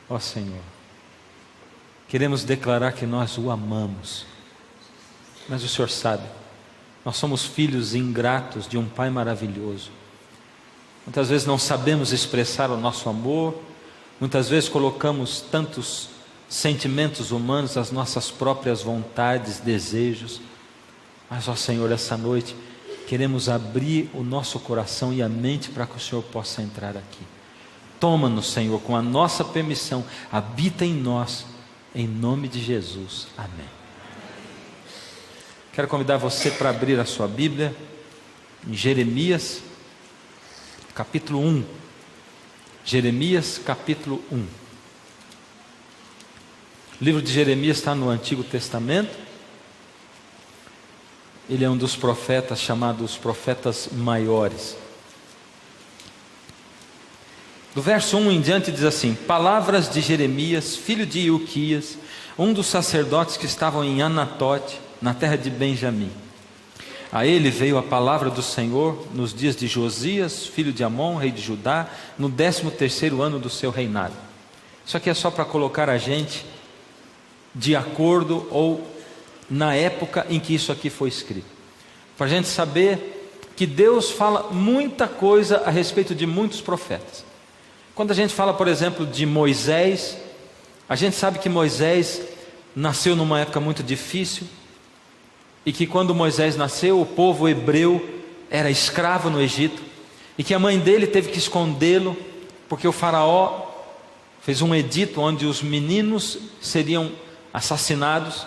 Ó Senhor, queremos declarar que nós o amamos, mas o Senhor sabe, nós somos filhos ingratos de um Pai maravilhoso. Muitas vezes não sabemos expressar o nosso amor, muitas vezes colocamos tantos sentimentos humanos, as nossas próprias vontades, desejos. Mas, ó Senhor, essa noite queremos abrir o nosso coração e a mente para que o Senhor possa entrar aqui. Toma-nos, Senhor, com a nossa permissão, habita em nós, em nome de Jesus, amém. Quero convidar você para abrir a sua Bíblia em Jeremias capítulo 1. Jeremias capítulo 1. O livro de Jeremias está no Antigo Testamento. Ele é um dos profetas chamados profetas maiores. Do verso 1 em diante diz assim: palavras de Jeremias, filho de Ilquias, um dos sacerdotes que estavam em Anatote, na terra de Benjamim. A ele veio a palavra do Senhor nos dias de Josias, filho de Amon, rei de Judá, no 13º ano do seu reinado. Isso aqui é só para colocar a gente de acordo ou na época em que isso aqui foi escrito, para a gente saber que Deus fala muita coisa a respeito de muitos profetas. Quando a gente fala, por exemplo, de Moisés, a gente sabe que Moisés nasceu numa época muito difícil, e que quando Moisés nasceu, o povo hebreu era escravo no Egito, e que a mãe dele teve que escondê-lo, porque o faraó fez um edito onde os meninos seriam assassinados,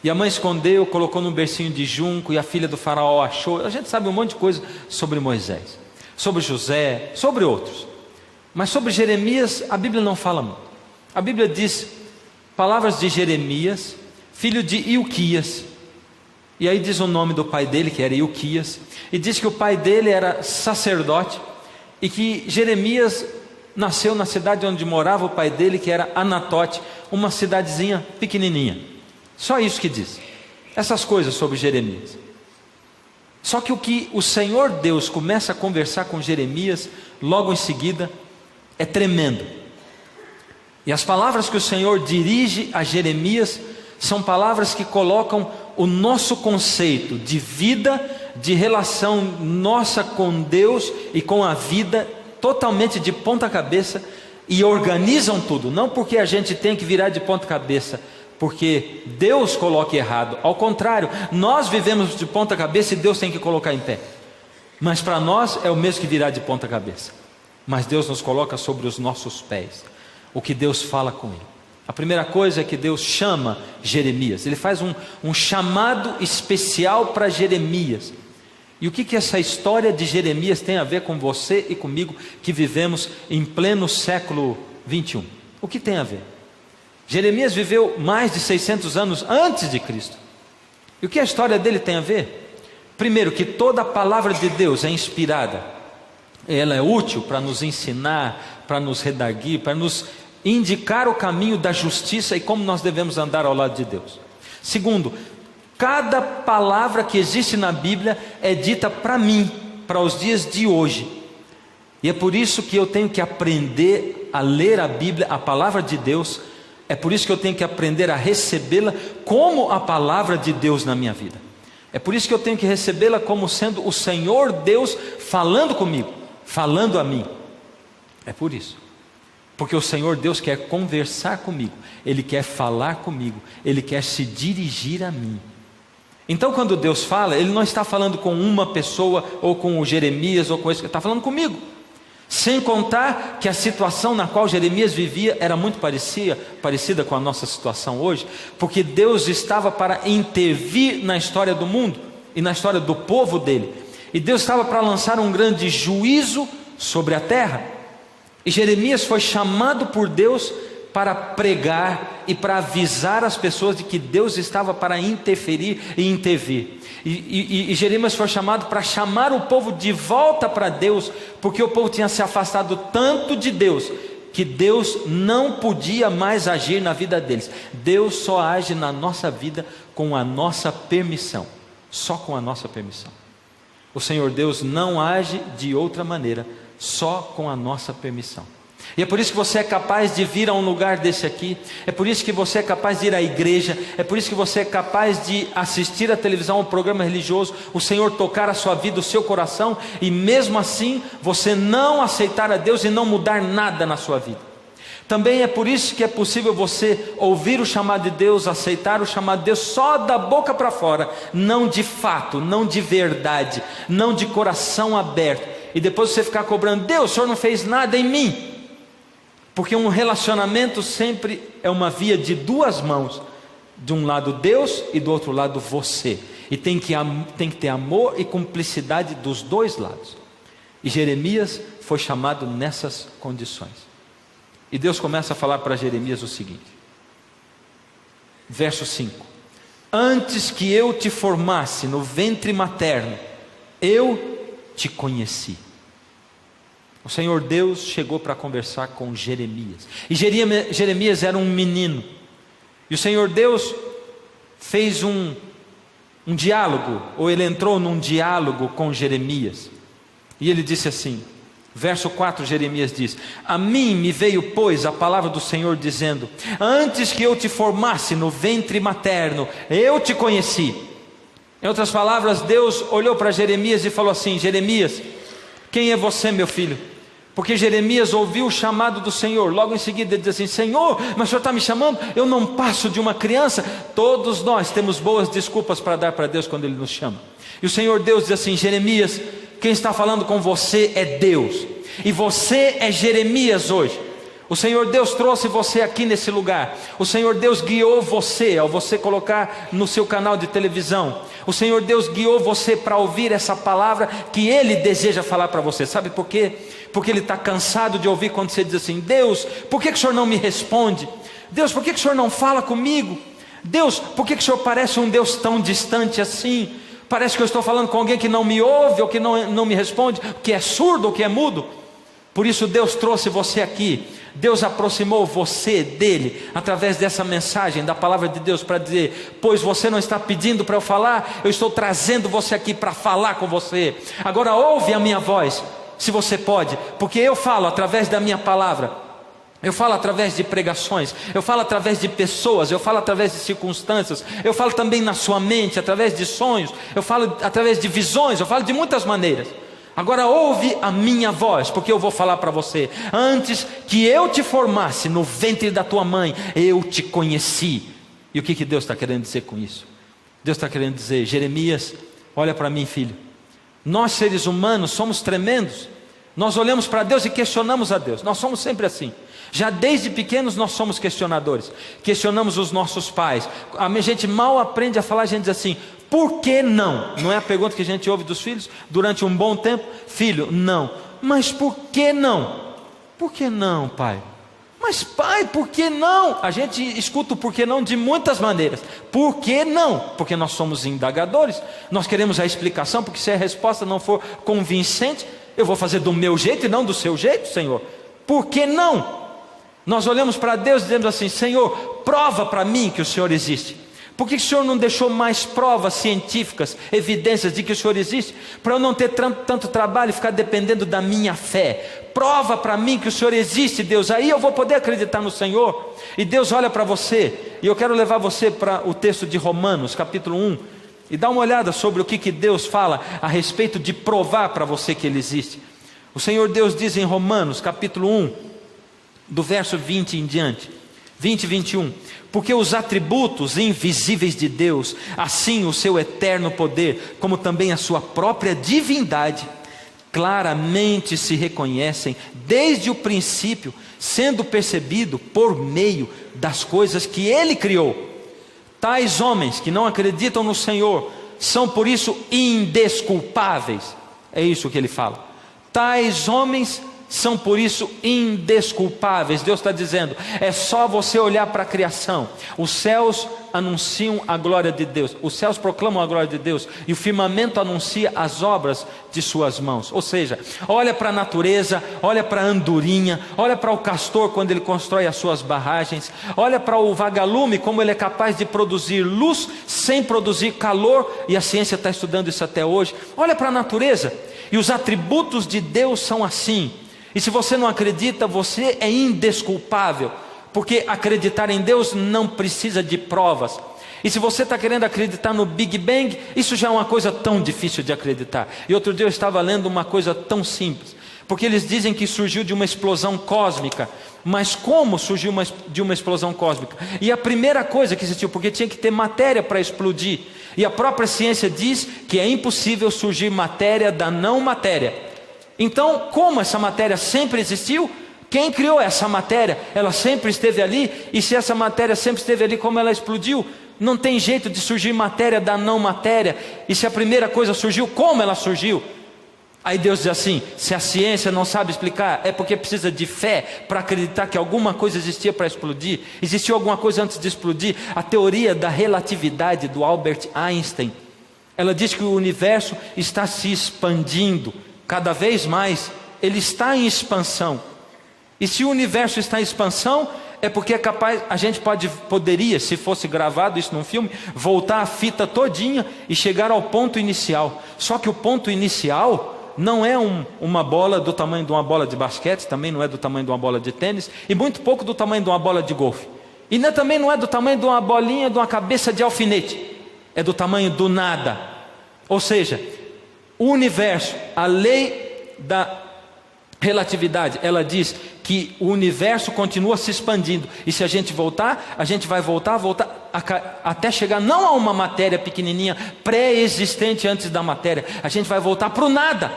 e a mãe escondeu, colocou num bercinho de junco, e a filha do faraó achou. A gente sabe um monte de coisa sobre Moisés, sobre José, sobre outros, mas sobre Jeremias a Bíblia não fala muito. A Bíblia diz, palavras de Jeremias, filho de Ilquias, e aí diz o nome do pai dele, que era Ilquias, e diz que o pai dele era sacerdote, e que Jeremias nasceu na cidade onde morava o pai dele, que era Anatote, uma cidadezinha pequenininha. Só isso que diz, essas coisas sobre Jeremias. Só que o que o Senhor Deus começa a conversar com Jeremias, logo em seguida, é tremendo. E as palavras que o Senhor dirige a Jeremias, são palavras que colocam o nosso conceito de vida, de relação nossa com Deus e com a vida, totalmente de ponta cabeça, e organizam tudo, não porque a gente tem que virar de ponta cabeça, porque Deus coloca errado, ao contrário, nós vivemos de ponta cabeça e Deus tem que colocar em pé, mas para nós é o mesmo que virar de ponta cabeça, mas Deus nos coloca sobre os nossos pés, o que Deus fala com ele. A primeira coisa é que Deus chama Jeremias, ele faz um chamado especial para Jeremias. E o que essa história de Jeremias tem a ver com você e comigo, que vivemos em pleno século 21? O que tem a ver? Jeremias viveu mais de 600 anos antes de Cristo. E o que a história dele tem a ver? Primeiro, que toda a palavra de Deus é inspirada, ela é útil para nos ensinar, para nos redarguir, para nos indicar o caminho da justiça e como nós devemos andar ao lado de Deus. Segundo, cada palavra que existe na Bíblia é dita para mim, para os dias de hoje. E é por isso que eu tenho que aprender a ler a Bíblia, a palavra de Deus. É por isso que eu tenho que aprender a recebê-la como a palavra de Deus na minha vida. É por isso que eu tenho que recebê-la como sendo o Senhor Deus falando comigo, falando a mim. É por isso. Porque o Senhor Deus quer conversar comigo, Ele quer falar comigo, Ele quer se dirigir a mim. Então quando Deus fala, Ele não está falando com uma pessoa, ou com o Jeremias, ou com esse, Ele está falando comigo. Sem contar que a situação na qual Jeremias vivia era muito parecida com a nossa situação hoje, porque Deus estava para intervir na história do mundo, e na história do povo dele, e Deus estava para lançar um grande juízo sobre a terra. E Jeremias foi chamado por Deus para pregar e para avisar as pessoas de que Deus estava para interferir e intervir. E Jeremias foi chamado para chamar o povo de volta para Deus, porque o povo tinha se afastado tanto de Deus, que Deus não podia mais agir na vida deles. Deus só age na nossa vida com a nossa permissão, só com a nossa permissão. O Senhor Deus não age de outra maneira, só com a nossa permissão. E é por isso que você é capaz de vir a um lugar desse aqui, é por isso que você é capaz de ir à igreja, é por isso que você é capaz de assistir à televisão, um programa religioso, o Senhor tocar a sua vida, o seu coração, e mesmo assim você não aceitar a Deus e não mudar nada na sua vida. Também é por isso que é possível você ouvir o chamado de Deus, aceitar o chamado de Deus só da boca para fora, não de fato, não de verdade, não de coração aberto, e depois você ficar cobrando: Deus, o Senhor não fez nada em mim. Porque um relacionamento sempre é uma via de duas mãos, de um lado Deus e do outro lado você, e tem que ter amor e cumplicidade dos dois lados. E Jeremias foi chamado nessas condições. E Deus começa a falar para Jeremias o seguinte, verso 5: antes que eu te formasse no ventre materno, eu te conheci. O Senhor Deus chegou para conversar com Jeremias, e Jeremias era um menino, e o Senhor Deus fez um diálogo, ou ele entrou num diálogo com Jeremias, e ele disse assim, verso 4, Jeremias diz: a mim me veio, pois, a palavra do Senhor dizendo: antes que eu te formasse no ventre materno, eu te conheci. Em outras palavras, Deus olhou para Jeremias e falou assim: Jeremias, quem é você, meu filho? Porque Jeremias ouviu o chamado do Senhor. Logo em seguida ele diz assim: Senhor, mas o Senhor está me chamando? Eu não passo de uma criança. Todos nós temos boas desculpas para dar para Deus quando Ele nos chama. E o Senhor Deus diz assim: Jeremias, quem está falando com você é Deus, e você é Jeremias hoje. O Senhor Deus trouxe você aqui nesse lugar. O Senhor Deus guiou você, ao você colocar no seu canal de televisão. O Senhor Deus guiou você para ouvir essa palavra que Ele deseja falar para você. Sabe por quê? Porque Ele está cansado de ouvir quando você diz assim: Deus, por que o Senhor não me responde? Deus, por que o Senhor não fala comigo? Deus, por que o Senhor parece um Deus tão distante assim? Parece que eu estou falando com alguém que não me ouve, ou que não me responde, que é surdo ou que é mudo. Por isso Deus trouxe você aqui. Deus aproximou você dele através dessa mensagem da palavra de Deus para dizer: pois você não está pedindo para eu falar, eu estou trazendo você aqui para falar com você. Agora ouve a minha voz, se você pode, porque eu falo através da minha palavra, eu falo através de pregações, eu falo através de pessoas, eu falo através de circunstâncias, eu falo também na sua mente, através de sonhos, eu falo através de visões, eu falo de muitas maneiras. Agora ouve a minha voz, porque eu vou falar para você: antes que eu te formasse no ventre da tua mãe, eu te conheci. E o que Deus está querendo dizer com isso? Deus está querendo dizer: Jeremias, olha para mim, filho, nós seres humanos somos tremendos. Nós olhamos para Deus e questionamos a Deus. Nós somos sempre assim. Já desde pequenos nós somos questionadores. Questionamos os nossos pais. A gente mal aprende a falar, a gente diz assim: por que não? Não é a pergunta que a gente ouve dos filhos durante um bom tempo? Filho, não. Mas por que não? Por que não, pai? Mas pai, por que não? A gente escuta o por que não de muitas maneiras. Por que não? Porque nós somos indagadores. Nós queremos a explicação, porque se a resposta não for convincente, eu vou fazer do meu jeito e não do seu jeito, Senhor. Por que não? Nós olhamos para Deus e dizemos assim: Senhor, prova para mim que o Senhor existe. Por que o Senhor não deixou mais provas científicas, evidências de que o Senhor existe? Para eu não ter tanto trabalho e ficar dependendo da minha fé. Prova para mim que o Senhor existe, Deus. Aí eu vou poder acreditar no Senhor. E Deus olha para você. E eu quero levar você para o texto de Romanos, capítulo 1. E dá uma olhada sobre o que Deus fala a respeito de provar para você que Ele existe. O Senhor Deus diz em Romanos, capítulo 1, do verso 20 em diante. 20 e 21. Porque os atributos invisíveis de Deus, assim o seu eterno poder, como também a sua própria divindade, claramente se reconhecem desde o princípio, sendo percebido por meio das coisas que Ele criou. Tais homens que não acreditam no Senhor são por isso indesculpáveis. É isso que ele fala. Tais homens são por isso indesculpáveis. Deus está dizendo: é só você olhar para a criação. Os céus anunciam a glória de Deus, os céus proclamam a glória de Deus, e o firmamento anuncia as obras de suas mãos. Ou seja, olha para a natureza, olha para a andorinha, olha para o castor quando ele constrói as suas barragens, olha para o vagalume como ele é capaz de produzir luz sem produzir calor, e a ciência está estudando isso até hoje. Olha para a natureza, e os atributos de Deus são assim. E se você não acredita, você é indesculpável, porque acreditar em Deus não precisa de provas. E se você está querendo acreditar no Big Bang, isso já é uma coisa tão difícil de acreditar. E outro dia eu estava lendo uma coisa tão simples, porque eles dizem que surgiu de uma explosão cósmica. Mas como surgiu de uma explosão cósmica? E a primeira coisa que existiu, porque tinha que ter matéria para explodir. E a própria ciência diz que é impossível surgir matéria da não matéria. Então, como essa matéria sempre existiu, quem criou essa matéria? Ela sempre esteve ali. E se essa matéria sempre esteve ali, como ela explodiu? Não tem jeito de surgir matéria da não matéria. E se a primeira coisa surgiu, como ela surgiu? Aí Deus diz assim: se a ciência não sabe explicar, é porque precisa de fé para acreditar que alguma coisa existia para explodir. Existiu alguma coisa antes de explodir. A teoria da relatividade do Albert Einstein, ela diz que o universo está se expandindo cada vez mais. Ele está em expansão. E se o universo está em expansão, é porque é capaz, a gente poderia, se fosse gravado isso num filme, voltar a fita todinha e chegar ao ponto inicial. Só que o ponto inicial não é uma bola do tamanho de uma bola de basquete, também não é do tamanho de uma bola de tênis, e muito pouco do tamanho de uma bola de golfe. E também não é do tamanho de uma bolinha, de uma cabeça de alfinete. É do tamanho do nada. Ou seja, o universo, a lei da relatividade, ela diz que o universo continua se expandindo. E se a gente voltar, a gente vai voltar até chegar não a uma matéria pequenininha, pré-existente antes da matéria. A gente vai voltar para o nada.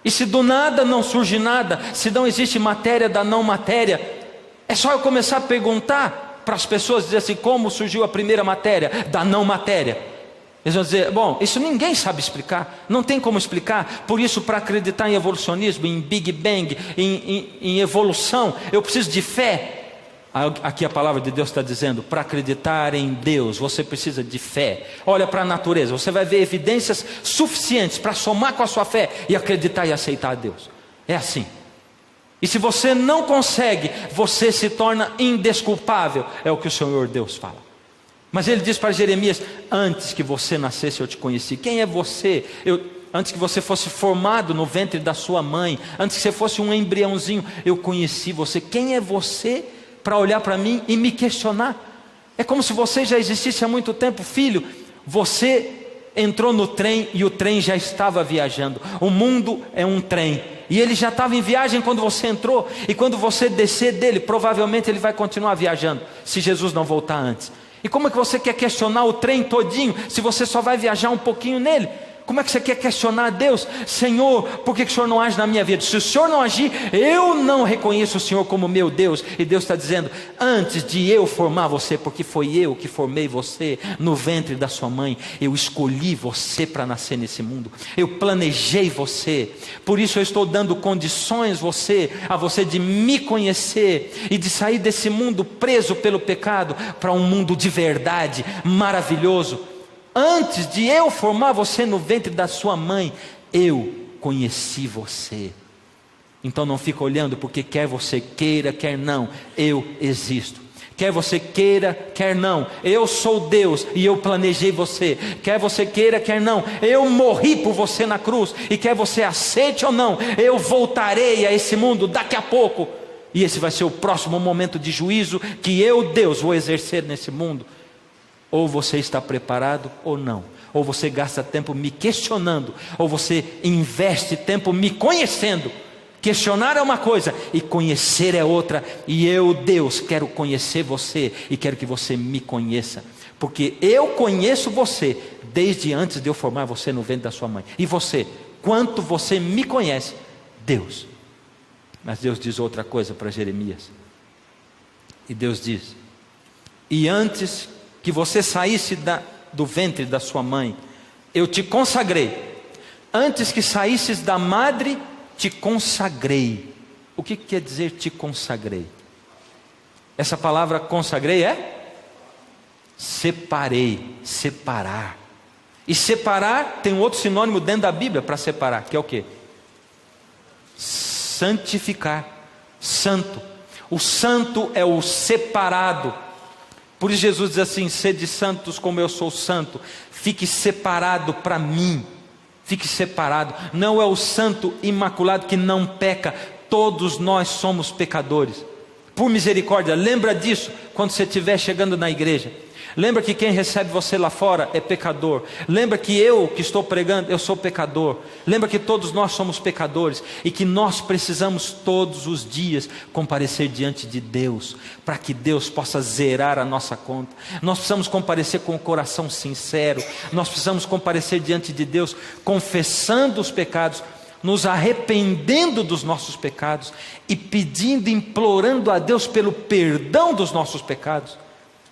E se do nada não surge nada, se não existe matéria da não matéria, é só eu começar a perguntar para as pessoas, dizer assim: como surgiu a primeira matéria da não matéria? Eles vão dizer: bom, isso ninguém sabe explicar, não tem como explicar. Por isso, para acreditar em evolucionismo, em Big Bang, em evolução, eu preciso de fé. Aqui a palavra de Deus está dizendo: para acreditar em Deus, você precisa de fé. Olha para a natureza, você vai ver evidências suficientes para somar com a sua fé e acreditar e aceitar a Deus. É assim. E se você não consegue, você se torna indesculpável. É o que o Senhor Deus fala. Mas ele diz para Jeremias: antes que você nascesse eu te conheci. Quem é você? Antes que você fosse formado no ventre da sua mãe, antes que você fosse um embriãozinho, eu conheci você. Quem é você para olhar para mim e me questionar? É como se você já existisse há muito tempo. Filho, você entrou no trem e o trem já estava viajando. O mundo é um trem e ele já estava em viagem quando você entrou. E quando você descer dele, provavelmente ele vai continuar viajando, se Jesus não voltar antes. E como é que você quer questionar o trem todinho, se você só vai viajar um pouquinho nele? Como é que você quer questionar a Deus? Senhor, por que o Senhor não age na minha vida? Se o Senhor não agir, eu não reconheço o Senhor como meu Deus. E Deus está dizendo: antes de eu formar você, porque foi eu que formei você no ventre da sua mãe, eu escolhi você para nascer nesse mundo, eu planejei você. Por isso eu estou dando condições a você de me conhecer e de sair desse mundo preso pelo pecado para um mundo de verdade, maravilhoso. Antes de eu formar você no ventre da sua mãe, eu conheci você. Então não fica olhando, porque quer você queira, quer não, eu existo. Quer você queira, quer não, eu sou Deus e eu planejei você. Quer você queira, quer não, eu morri por você na cruz. E quer você aceite ou não, eu voltarei a esse mundo daqui a pouco. E esse vai ser o próximo momento de juízo que eu, Deus, vou exercer nesse mundo. Ou você está preparado ou não. Ou você gasta tempo me questionando, ou você investe tempo me conhecendo. Questionar é uma coisa e conhecer é outra. E eu, Deus, quero conhecer você e quero que você me conheça. Porque eu conheço você desde antes de eu formar você no ventre da sua mãe. E você, quanto você me conhece? Deus. Mas Deus diz outra coisa para Jeremias. E Deus diz: e antes que você saísse do ventre da sua mãe, eu te consagrei. Antes que saísses da madre, te consagrei. O que quer dizer te consagrei? Essa palavra consagrei é separei, separar. E separar tem um outro sinônimo dentro da Bíblia para separar, que é o quê? Santificar, santo. O santo é o separado. Por isso Jesus diz assim: sede santos como eu sou santo. Fique separado para mim. Fique separado. Não é o santo imaculado que não peca. todos nós somos pecadores. Por misericórdia, lembra disso quando você estiver chegando na igreja. Lembra que quem recebe você lá fora é pecador. Lembra que eu que estou pregando, eu sou pecador. Lembra que todos nós somos pecadores e que nós precisamos todos os dias comparecer diante de Deus, para que Deus possa zerar a nossa conta. Nós precisamos comparecer com o coração sincero. Nós precisamos comparecer diante de Deus confessando os pecados, nos arrependendo dos nossos pecados e pedindo, implorando a Deus pelo perdão dos nossos pecados.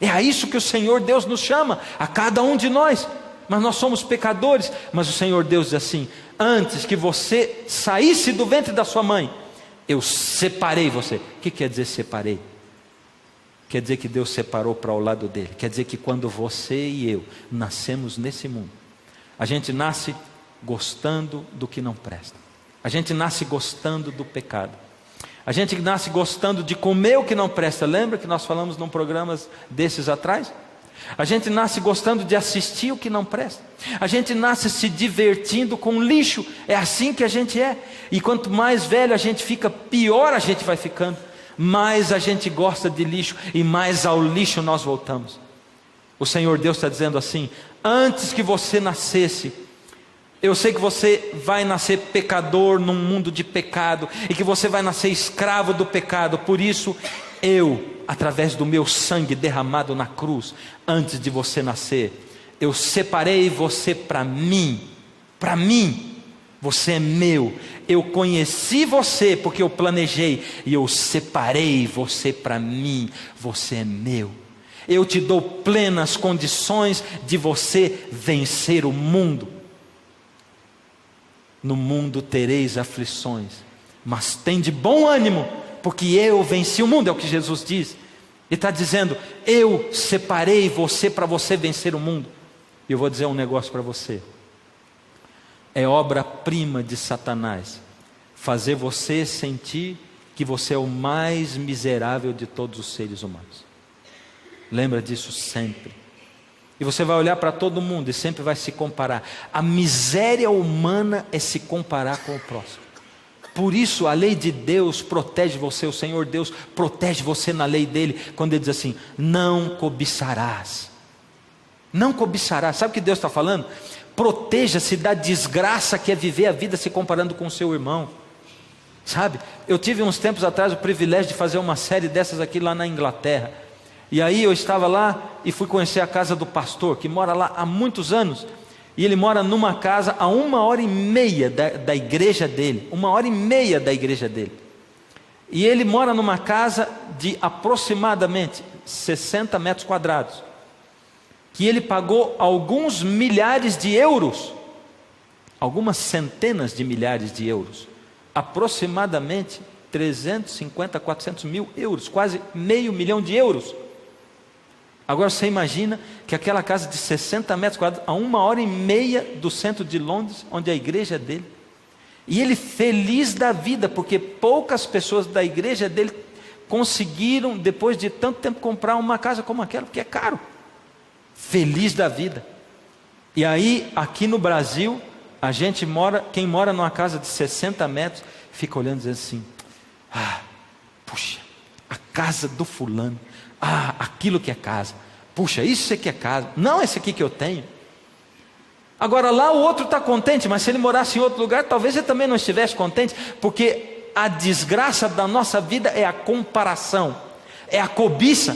É a isso que o Senhor Deus nos chama, a cada um de nós. Mas nós somos pecadores. Mas o Senhor Deus diz assim: antes que você saísse do ventre da sua mãe, eu separei você. O que quer dizer separei? Quer dizer que Deus separou para o lado dele. Quer dizer que quando você e eu nascemos nesse mundo, a gente nasce gostando do que não presta. A gente nasce gostando do pecado. A gente nasce gostando de comer o que não presta. Lembra que nós falamos num programa desses atrás? A gente nasce gostando de assistir o que não presta. A gente nasce se divertindo com lixo. É assim que a gente é. E quanto mais velho a gente fica, pior a gente vai ficando. Mais a gente gosta de lixo e mais ao lixo nós voltamos. O Senhor Deus está dizendo assim: antes que você nascesse, eu sei que você vai nascer pecador num mundo de pecado, e que você vai nascer escravo do pecado. Por isso eu, através do meu sangue derramado na cruz, antes de você nascer, eu separei você para mim. Para mim, você é meu. Eu conheci você porque eu planejei, e eu separei você para mim. Você é meu. Eu te dou plenas condições de você vencer o mundo. No mundo tereis aflições, mas tem de bom ânimo, porque eu venci o mundo, é o que Jesus diz. Ele está dizendo: eu separei você para você vencer o mundo. E eu vou dizer um negócio para você: é obra-prima de Satanás fazer você sentir que você é o mais miserável de todos os seres humanos. Lembra disso sempre. E você vai olhar para todo mundo e sempre vai se comparar. A miséria humana é se comparar com o próximo. Por isso a lei de Deus protege você. O Senhor Deus protege você na lei dele, quando ele diz assim: não cobiçarás. Não cobiçarás. Sabe o que Deus está falando? Proteja-se da desgraça que é viver a vida se comparando com o seu irmão. Sabe, eu tive uns tempos atrás o privilégio de fazer uma série dessas aqui lá na Inglaterra. E aí eu estava lá e fui conhecer a casa do pastor, que mora lá há muitos anos. E ele mora numa casa a 1h30 da igreja dele. 1h30 da igreja dele. E ele mora numa casa de aproximadamente 60 metros quadrados, que ele pagou alguns milhares de euros, algumas centenas de milhares de euros, aproximadamente 350, 400 mil euros, quase $500 mil. Agora você imagina que aquela casa de 60 metros quadrados, a 1h30 do centro de Londres, onde é a igreja dele, e ele feliz da vida, porque poucas pessoas da igreja dele conseguiram, depois de tanto tempo, comprar uma casa como aquela, porque é caro. Feliz da vida. E aí, aqui no Brasil, a gente mora, quem mora numa casa de 60 metros, fica olhando e dizendo assim: puxa, a casa do fulano, aquilo que é casa, puxa, isso aqui é casa, não esse aqui que eu tenho. Agora lá o outro está contente, mas se ele morasse em outro lugar, talvez ele também não estivesse contente, porque a desgraça da nossa vida é a comparação, é a cobiça,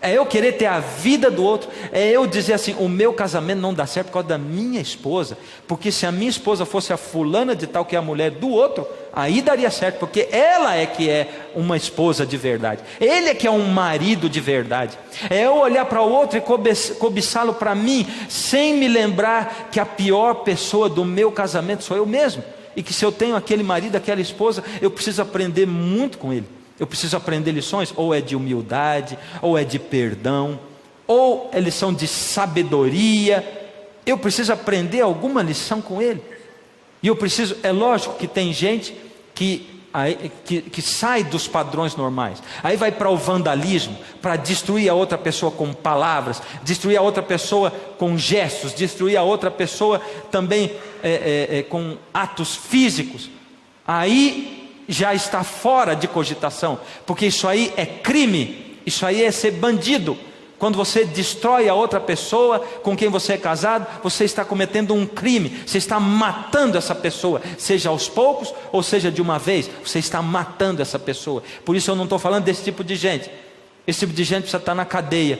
é eu querer ter a vida do outro, é eu dizer assim: o meu casamento não dá certo por causa da minha esposa, porque se a minha esposa fosse a fulana de tal que é a mulher do outro, aí daria certo, porque ela é que é uma esposa de verdade, ele é que é um marido de verdade. É eu olhar para o outro e cobiçá-lo para mim, sem me lembrar que a pior pessoa do meu casamento sou eu mesmo, e que se eu tenho aquele marido, aquela esposa, eu preciso aprender muito com ele. Eu preciso aprender lições, ou é de humildade, ou é de perdão, ou é lição de sabedoria. Eu preciso aprender alguma lição com ele. E eu preciso, é lógico que tem gente que sai dos padrões normais, aí vai para o vandalismo, para destruir a outra pessoa com palavras, destruir a outra pessoa com gestos, destruir a outra pessoa também com atos físicos. Aí já está fora de cogitação, porque isso aí é crime, isso aí é ser bandido. Quando você destrói a outra pessoa com quem você é casado, você está cometendo um crime, você está matando essa pessoa, seja aos poucos ou seja de uma vez, você está matando essa pessoa. Por isso eu não estou falando desse tipo de gente. Esse tipo de gente precisa estar na cadeia,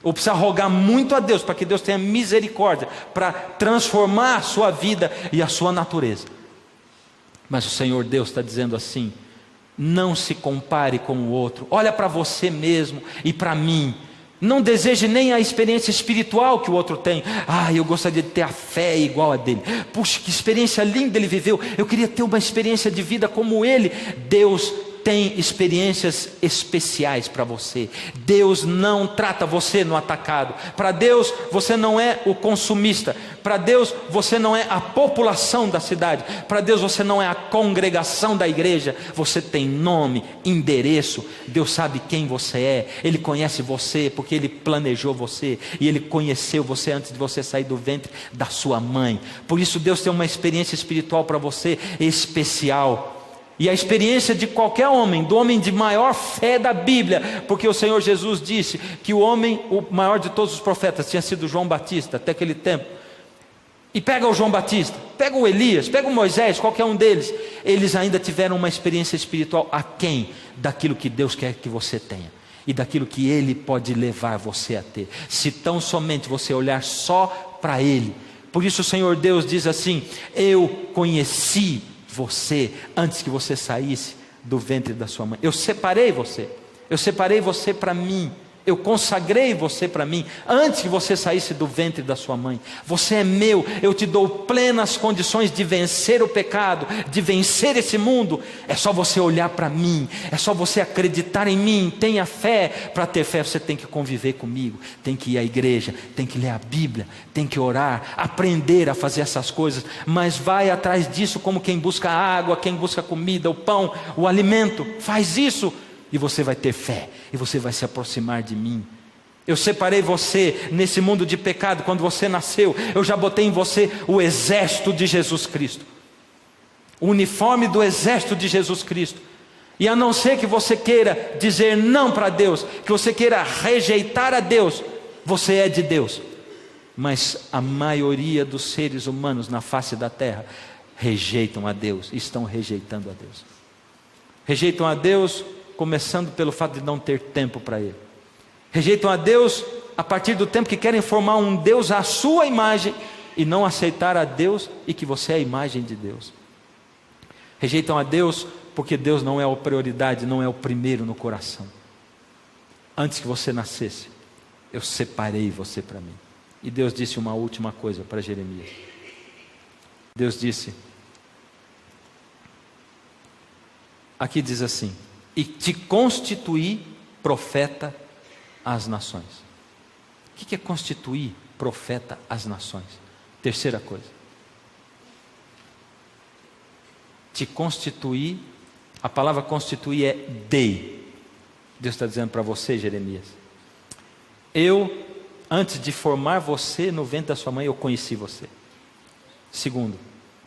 ou precisa rogar muito a Deus, para que Deus tenha misericórdia, para transformar a sua vida e a sua natureza. Mas o Senhor Deus está dizendo assim: não se compare com o outro, olha para você mesmo e para mim. Não deseje nem a experiência espiritual que o outro tem. Eu gostaria de ter a fé igual a dele. Puxa, que experiência linda ele viveu. Eu queria ter uma experiência de vida como ele. Deus tem experiências especiais para você. Deus não trata você no atacado. Para Deus você não é o consumista. Para Deus você não é a população da cidade. Para Deus você não é a congregação da igreja. Você tem nome, endereço. Deus sabe quem você é. Ele conhece você porque Ele planejou você, e Ele conheceu você antes de você sair do ventre da sua mãe. Por isso Deus tem uma experiência espiritual para você especial. E a experiência de qualquer homem, do homem de maior fé da Bíblia, porque o Senhor Jesus disse que o maior de todos os profetas tinha sido João Batista, até aquele tempo. E pega o João Batista, pega o Elias, pega o Moisés, qualquer um deles, eles ainda tiveram uma experiência espiritual aquém daquilo que Deus quer que você tenha, e daquilo que Ele pode levar você a ter, se tão somente você olhar só para Ele. Por isso o Senhor Deus diz assim: eu conheci você antes que você saísse do ventre da sua mãe. Eu separei você para mim. Eu consagrei você para mim antes que você saísse do ventre da sua mãe. Você é meu. Eu te dou plenas condições de vencer o pecado, de vencer esse mundo. É só você olhar para mim, é só você acreditar em mim. Tenha fé. Para ter fé você tem que conviver comigo, tem que ir à igreja, tem que ler a Bíblia, tem que orar, aprender a fazer essas coisas. Mas vai atrás disso como quem busca água, quem busca comida, o pão, o alimento. Faz isso e você vai ter fé, e você vai se aproximar de mim. Eu separei você nesse mundo de pecado. Quando você nasceu, eu já botei em você o exército de Jesus Cristo, o uniforme do exército de Jesus Cristo. E a não ser que você queira dizer não para Deus, que você queira rejeitar a Deus, você é de Deus. Mas a maioria dos seres humanos na face da terra rejeitam a Deus, estão rejeitando a Deus. Rejeitam a Deus começando pelo fato de não ter tempo para Ele. Rejeitam a Deus a partir do tempo que querem formar um Deus à sua imagem e não aceitar a Deus e que você é a imagem de Deus. Rejeitam a Deus porque Deus não é a prioridade, não é o primeiro no coração. Antes que você nascesse, eu separei você para mim. E Deus disse uma última coisa para Jeremias. Deus disse, aqui diz assim: e te constituí profeta às nações. O que é constituir profeta às nações? Terceira coisa, te constituir. A palavra constituir é dei. Deus está dizendo para você, Jeremias: eu, antes de formar você no ventre da sua mãe, eu conheci você. Segundo,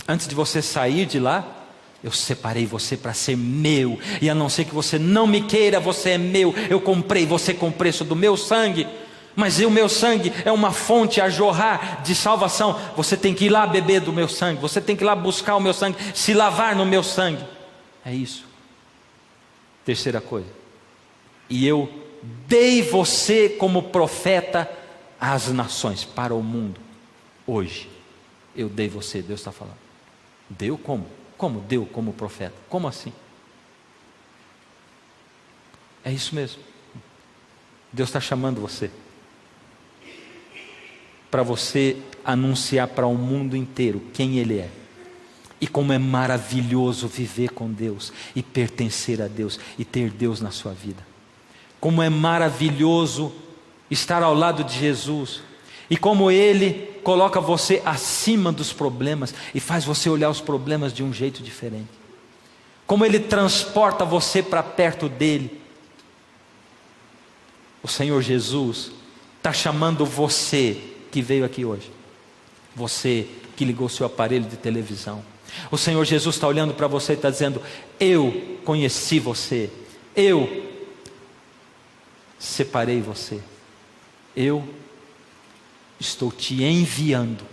antes de você sair de lá, eu separei você para ser meu, e a não ser que você não me queira, você é meu. Eu comprei você com o preço do meu sangue, mas o meu sangue é uma fonte a jorrar de salvação. Você tem que ir lá beber do meu sangue, você tem que ir lá buscar o meu sangue, se lavar no meu sangue. É isso. Terceira coisa, e eu dei você como profeta às nações, para o mundo. Hoje eu dei você. Deus está falando. Deu como? Como deu como profeta? Como assim? É isso mesmo. Deus está chamando você para você anunciar para o mundo inteiro quem Ele é, e como é maravilhoso viver com Deus e pertencer a Deus e ter Deus na sua vida. Como é maravilhoso estar ao lado de Jesus, e como Ele coloca você acima dos problemas e faz você olhar os problemas de um jeito diferente. Como Ele transporta você para perto dEle. O Senhor Jesus está chamando você que veio aqui hoje, você que ligou seu aparelho de televisão, O Senhor Jesus está olhando para você e está dizendo: eu conheci você, eu separei você, eu estou te enviando,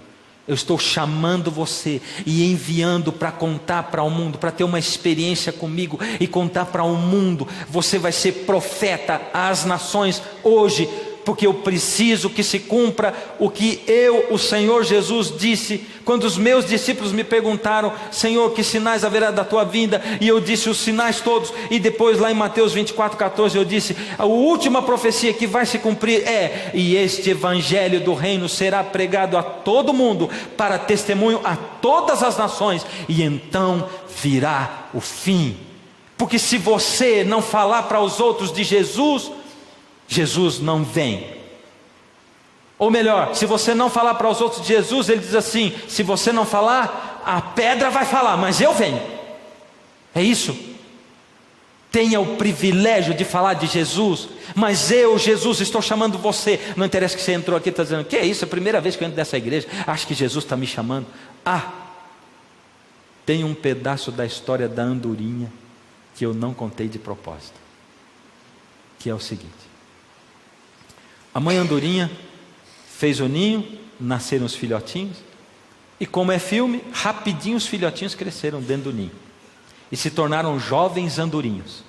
eu estou chamando você e enviando para contar para o mundo, para ter uma experiência comigo e contar para o mundo. Você vai ser profeta às nações hoje, porque eu preciso que se cumpra o que o Senhor Jesus disse, quando os meus discípulos me perguntaram: Senhor, que sinais haverá da tua vinda? E eu disse os sinais todos. E depois lá em Mateus 24:14 eu disse: a última profecia que vai se cumprir e este evangelho do reino será pregado a todo mundo, para testemunho a todas as nações, e então virá o fim. Porque se você não falar para os outros de Jesus, Jesus não vem. Ou melhor, se você não falar para os outros de Jesus, ele diz assim: se você não falar, a pedra vai falar, mas eu venho. É isso. Tenha o privilégio de falar de Jesus. Mas eu, Jesus, estou chamando você. Não interessa que você entrou aqui e está dizendo: que é isso, é a primeira vez que eu entro nessa igreja, acho que Jesus está me chamando. Tem um pedaço da história da andorinha que eu não contei de propósito, que é o seguinte: a mãe andorinha fez o ninho, nasceram os filhotinhos, e como é filme, rapidinho os filhotinhos cresceram dentro do ninho e se tornaram jovens andorinhos.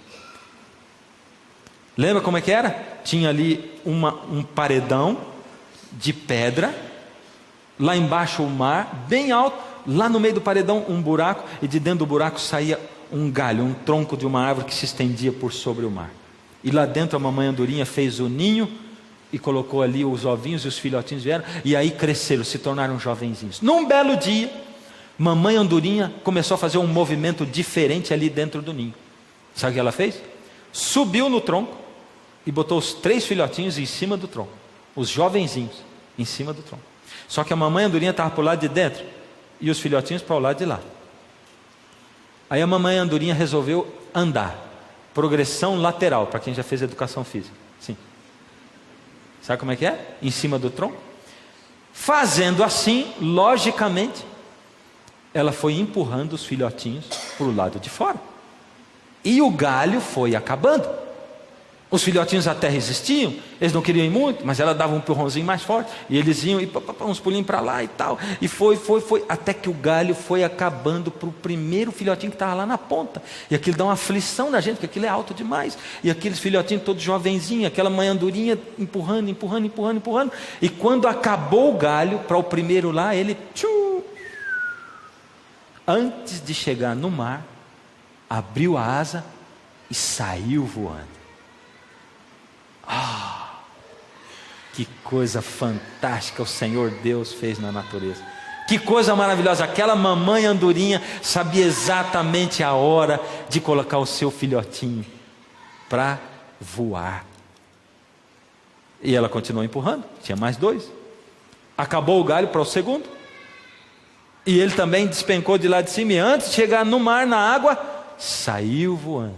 Lembra como é que era? Tinha ali um paredão de pedra, lá embaixo o mar, bem alto, lá no meio do paredão um buraco, e de dentro do buraco saía um galho, um tronco de uma árvore que se estendia por sobre o mar. E lá dentro a mamãe andorinha fez o ninho e colocou ali os ovinhos, e os filhotinhos vieram, e aí cresceram, se tornaram jovenzinhos. Num belo dia, mamãe andorinha começou a fazer um movimento diferente ali dentro do ninho. Sabe o que ela fez? Subiu no tronco e botou os 3 filhotinhos em cima do tronco, os jovenzinhos em cima do tronco. Só que a mamãe andorinha estava para o lado de dentro e os filhotinhos para o lado de lá. Aí a mamãe andorinha resolveu andar, progressão lateral, para quem já fez educação física. Sim. Sabe como é que é? Em cima do tronco. Fazendo assim, logicamente, ela foi empurrando os filhotinhos para o lado de fora. E o galho foi acabando. Os filhotinhos até resistiam, eles não queriam ir muito, mas ela dava um empurrãozinho mais forte, e eles iam e uns pulinhos para lá e tal, e foi, até que o galho foi acabando para o primeiro filhotinho que estava lá na ponta. E aquilo dá uma aflição na gente, porque aquilo é alto demais, e aqueles filhotinhos todos jovenzinhos, aquela mãe andorinha empurrando, e quando acabou o galho para o primeiro lá, ele antes de chegar no mar, abriu a asa e saiu voando. Que coisa fantástica o Senhor Deus fez na natureza. Que coisa maravilhosa. Aquela mamãe andorinha sabia exatamente a hora de colocar o seu filhotinho para voar. E ela continuou empurrando. Tinha mais 2. Acabou o galho para o segundo, e ele também despencou de lá de cima, e antes de chegar no mar, na água, saiu voando.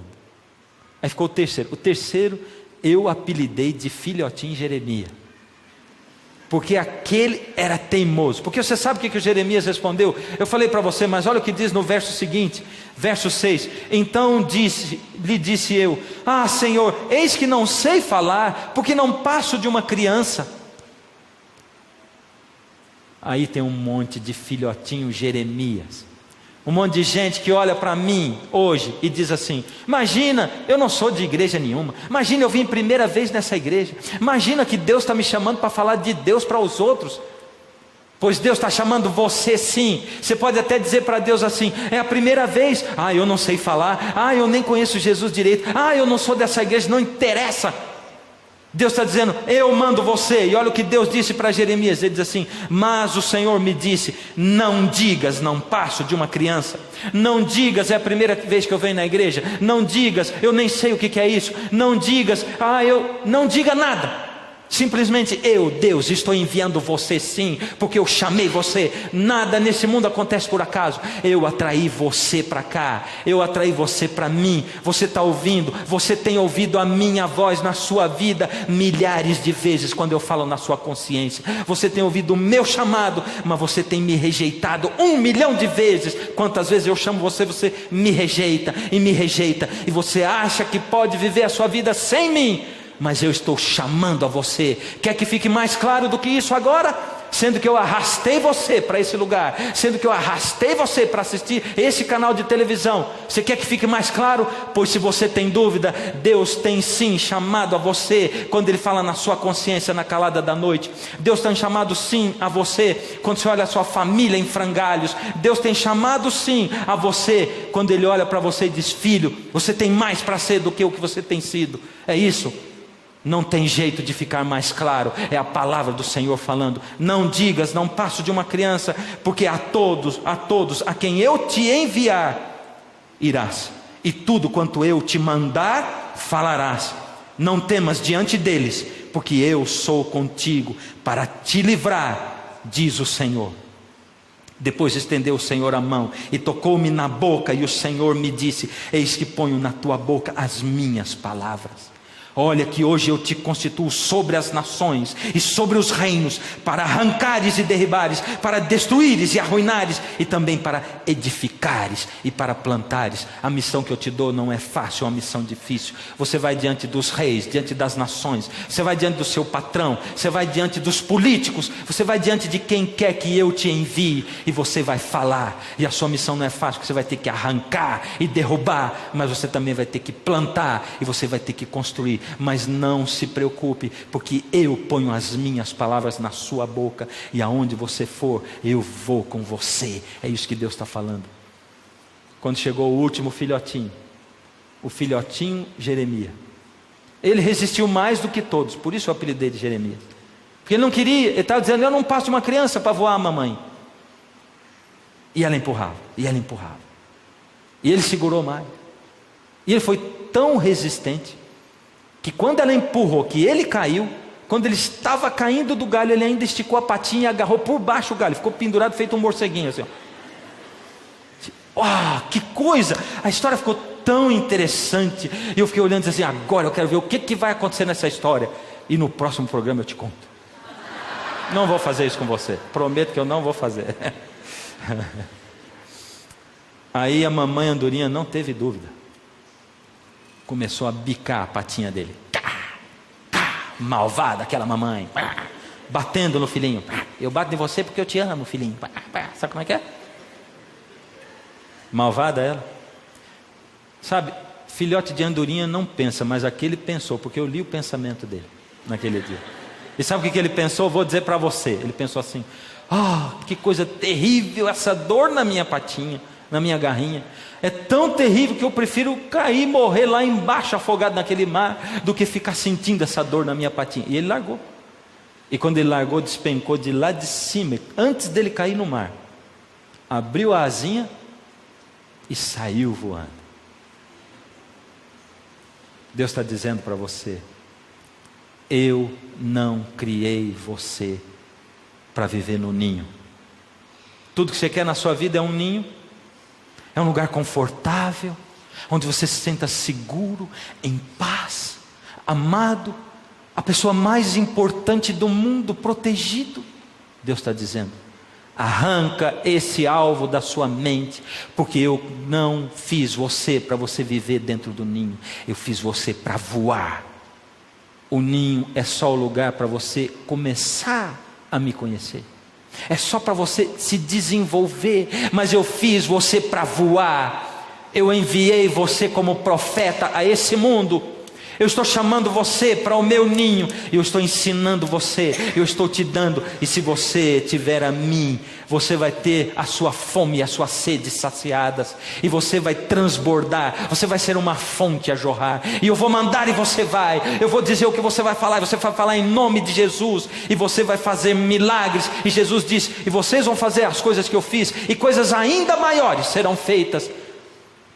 Aí ficou o terceiro. O terceiro eu apelidei de filhotinho Jeremias, porque aquele era teimoso. Porque você sabe o que o Jeremias respondeu? Eu falei para você, mas olha o que diz no verso seguinte, verso 6. Então lhe disse eu: Senhor, eis que não sei falar, porque não passo de uma criança. Aí tem um monte de filhotinho Jeremias, um monte de gente que olha para mim hoje e diz assim: imagina, eu não sou de igreja nenhuma, imagina, eu vim primeira vez nessa igreja, imagina que Deus está me chamando para falar de Deus para os outros. Pois Deus está chamando você sim. Você pode até dizer para Deus assim: é a primeira vez, eu não sei falar, eu nem conheço Jesus direito, eu não sou dessa igreja, não interessa. Deus está dizendo: eu mando você. E olha o que Deus disse para Jeremias. Ele diz assim: mas o Senhor me disse: não digas, não passo de uma criança. Não digas, é a primeira vez que eu venho na igreja. Não digas, eu nem sei o que é isso. Não digas, não diga nada. Simplesmente eu, Deus, estou enviando você sim, porque eu chamei você. Nada nesse mundo acontece por acaso. Eu atraí você para cá, eu atraí você para mim. Você está ouvindo, você tem ouvido a minha voz na sua vida milhares de vezes quando eu falo na sua consciência. Você tem ouvido o meu chamado, mas você tem me rejeitado 1 milhão de vezes. Quantas vezes eu chamo você, você me rejeita e me rejeita, e você acha que pode viver a sua vida sem mim. Mas eu estou chamando a você. Quer que fique mais claro do que isso agora? Sendo que eu arrastei você para esse lugar, sendo que eu arrastei você para assistir esse canal de televisão. Você quer que fique mais claro? Pois se você tem dúvida, Deus tem sim chamado a você. Quando Ele fala na sua consciência na calada da noite, Deus tem chamado sim a você. Quando você olha a sua família em frangalhos, Deus tem chamado sim a você. Quando Ele olha para você e diz: filho, você tem mais para ser do que o que você tem sido. É isso. Não tem jeito de ficar mais claro. É a palavra do Senhor falando. Não digas, não passo de uma criança, porque a todos a quem eu te enviar, irás, e tudo quanto eu te mandar, falarás. Não temas diante deles, porque eu sou contigo para te livrar, diz o Senhor. Depois estendeu o Senhor a mão e tocou-me na boca, e o Senhor me disse: eis que ponho na tua boca as minhas palavras. Olha que hoje eu te constituo sobre as nações e sobre os reinos, para arrancares e derribares, para destruíres e arruinares, e também para edificares e para plantares. A missão que eu te dou não é fácil, é uma missão difícil. Você vai diante dos reis, diante das nações, você vai diante do seu patrão, você vai diante dos políticos, você vai diante de quem quer que eu te envie, e você vai falar. E a sua missão não é fácil, porque você vai ter que arrancar e derrubar, mas você também vai ter que plantar, e você vai ter que construir. Mas não se preocupe, porque eu ponho as minhas palavras na sua boca, e aonde você for, eu vou com você. É isso que Deus está falando. Quando chegou o último filhotinho, o filhotinho Jeremias, ele resistiu mais do que todos, por isso eu apelidei de Jeremias, porque ele não queria, ele estava dizendo: eu não passo de uma criança para voar, mamãe. E ela empurrava, e ela empurrava, e ele segurou mais, e ele foi tão resistente, que quando ela empurrou, que ele caiu, quando ele estava caindo do galho, ele ainda esticou a patinha e agarrou por baixo o galho, ficou pendurado feito um morceguinho assim, ó. Que coisa! A história ficou tão interessante, e eu fiquei olhando e disse assim: agora eu quero ver o que vai acontecer nessa história, e no próximo programa eu te conto. Não vou fazer isso com você, prometo que eu não vou fazer. Aí a mamãe andorinha não teve dúvida, começou a bicar a patinha dele. Malvada aquela mamãe, batendo no filhinho. Eu bato em você porque eu te amo, filhinho. Sabe como é que é? Malvada ela. Sabe, filhote de andorinha não pensa, mas aquele pensou, porque eu li o pensamento dele naquele dia. E sabe o que ele pensou? Vou dizer para você. Ele pensou assim: que coisa terrível essa dor na minha patinha, na minha garrinha. É tão terrível que eu prefiro cair e morrer lá embaixo afogado naquele mar, do que ficar sentindo essa dor na minha patinha. E ele largou. E quando ele largou, despencou de lá de cima, antes dele cair no mar, abriu a asinha e saiu voando. Deus está dizendo para você: eu não criei você para viver no ninho. Tudo que você quer na sua vida é um ninho, é um lugar confortável, onde você se sinta seguro, em paz, amado, a pessoa mais importante do mundo, protegido. Deus está dizendo: arranca esse alvo da sua mente, porque eu não fiz você para você viver dentro do ninho, eu fiz você para voar. O ninho é só o lugar para você começar a me conhecer, é só para você se desenvolver, mas eu fiz você para voar. Eu enviei você como profeta a esse mundo. Eu estou chamando você para o meu ninho, eu estou ensinando você, eu estou te dando. E se você tiver a mim, você vai ter a sua fome e a sua sede saciadas, e você vai transbordar, você vai ser uma fonte a jorrar. E eu vou mandar e você vai, eu vou dizer o que você vai falar, você vai falar em nome de Jesus, e você vai fazer milagres. E Jesus diz: e vocês vão fazer as coisas que eu fiz, e coisas ainda maiores serão feitas,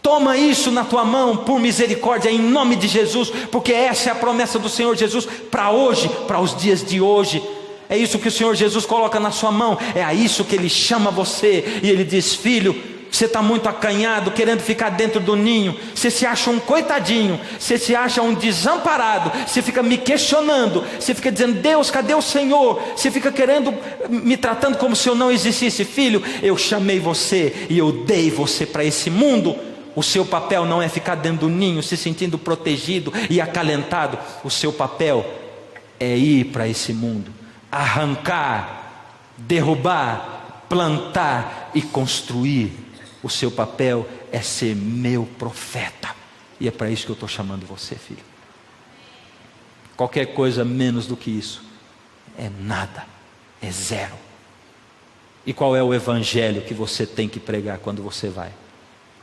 Toma isso na tua mão, por misericórdia, em nome de Jesus, porque essa é a promessa do Senhor Jesus para hoje, para os dias de hoje. É isso que o Senhor Jesus coloca na sua mão, é a isso que Ele chama você, e Ele diz: filho, você está muito acanhado, querendo ficar dentro do ninho, você se acha um coitadinho, você se acha um desamparado, você fica me questionando, você fica dizendo: Deus, cadê o Senhor? Você fica querendo, me tratando como se eu não existisse. Filho, eu chamei você e eu dei você para esse mundo. O seu papel não é ficar dentro do ninho, se sentindo protegido e acalentado. O seu papel é ir para esse mundo, arrancar, derrubar, plantar e construir. O seu papel é ser meu profeta, e é para isso que eu estou chamando você, filho. Qualquer coisa menos do que isso é nada, é zero. E qual é o evangelho que você tem que pregar quando você vai?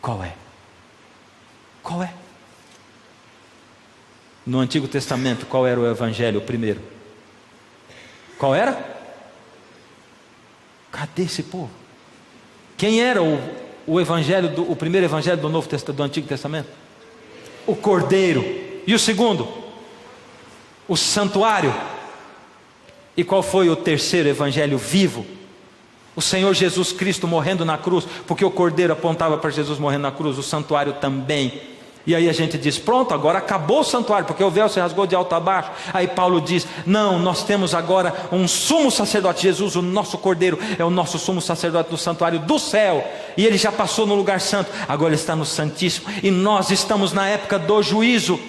Qual é? Qual é? No Antigo Testamento, qual era o evangelho, o primeiro? Qual era? Cadê esse povo? Quem era o evangelho, o primeiro evangelho do do Antigo Testamento? O Cordeiro. E o segundo? O santuário. E qual foi o terceiro evangelho vivo? O Senhor Jesus Cristo morrendo na cruz, porque o Cordeiro apontava para Jesus morrendo na cruz, o santuário também. E aí a gente diz: pronto, agora acabou o santuário, porque o véu se rasgou de alto a baixo. Aí Paulo diz: não, nós temos agora um sumo sacerdote. Jesus, o nosso Cordeiro, é o nosso sumo sacerdote do santuário do céu, e ele já passou no lugar santo, agora ele está no Santíssimo, e nós estamos na época do juízo.